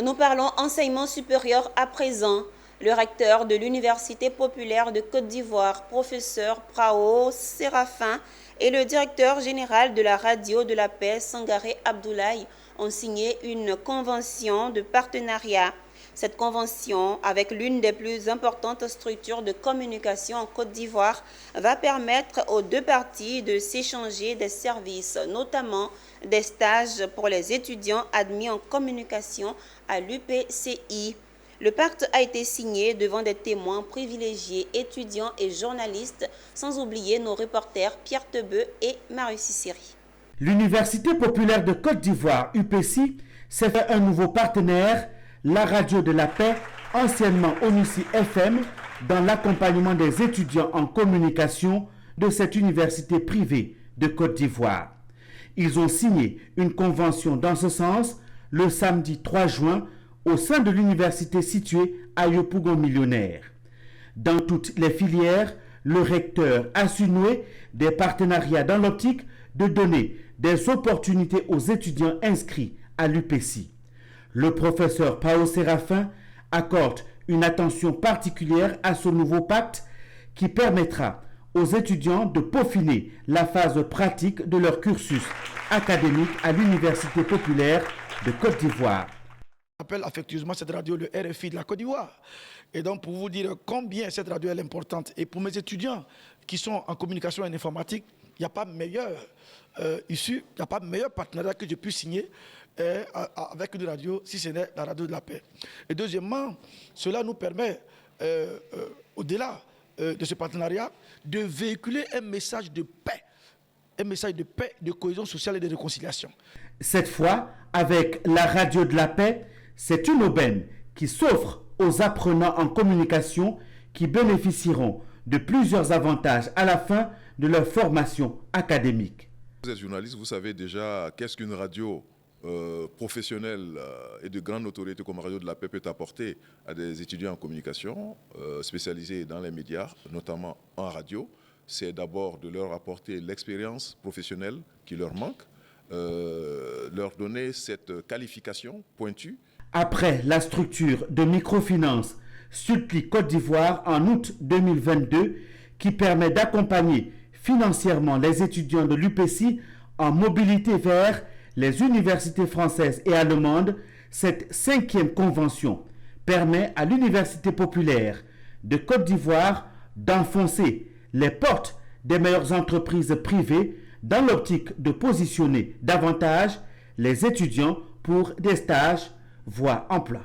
Nous parlons enseignement supérieur à présent. Le recteur de l'Université populaire de Côte d'Ivoire, professeur Prao Séraphin, et le directeur général de la radio de la paix, Sangaré Abdoulaye, ont signé une convention de partenariat. Cette convention, avec l'une des plus importantes structures de communication en Côte d'Ivoire, va permettre aux deux parties de s'échanger des services, notamment des stages pour les étudiants admis en communication à l'UPCI. Le pacte a été signé devant des témoins privilégiés, étudiants et journalistes, sans oublier nos reporters Pierre Tebeu et Marius Sissiri. L'Université populaire de Côte d'Ivoire, UPCI, s'est fait un nouveau partenaire, la radio de la paix, anciennement Onissi FM, dans l'accompagnement des étudiants en communication de cette université privée de Côte d'Ivoire. Ils ont signé une convention dans ce sens le samedi 3 juin au sein de l'université située à Yopougon Millionnaire. Dans toutes les filières, le recteur a su nouer des partenariats dans l'optique de donner des opportunités aux étudiants inscrits à l'UPCI. Le professeur Pao Séraphin accorde une attention particulière à ce nouveau pacte qui permettra aux étudiants de peaufiner la phase pratique de leur cursus académique à l'Université populaire de Côte d'Ivoire. J'appelle affectueusement cette radio le RFI de la Côte d'Ivoire. Et donc pour vous dire combien cette radio est importante. Et pour mes étudiants qui sont en communication et en informatique, il n'y a pas meilleur issue, il n'y a pas meilleur partenariat que je puisse signer avec une radio, si ce n'est la radio de la paix. Et deuxièmement, cela nous permet, au-delà de ce partenariat, de véhiculer un message de paix, de cohésion sociale et de réconciliation. Cette fois, avec la radio de la paix, c'est une aubaine qui s'offre aux apprenants en communication qui bénéficieront de plusieurs avantages à la fin de leur formation académique. Vous êtes journaliste, vous savez déjà qu'est-ce qu'une radio professionnelle et de grande notoriété comme Radio de la Paix peut apporter à des étudiants en communication spécialisés dans les médias, notamment en radio. C'est d'abord de leur apporter l'expérience professionnelle qui leur manque, leur donner cette qualification pointue. Après la structure de microfinance Sudpli Côte d'Ivoire en août 2022 qui permet d'accompagner financièrement les étudiants de l'UPCI en mobilité vers les universités françaises et allemandes, cette 5e convention permet à l'Université populaire de Côte d'Ivoire d'enfoncer les portes des meilleures entreprises privées dans l'optique de positionner davantage les étudiants pour des stages, voire emploi.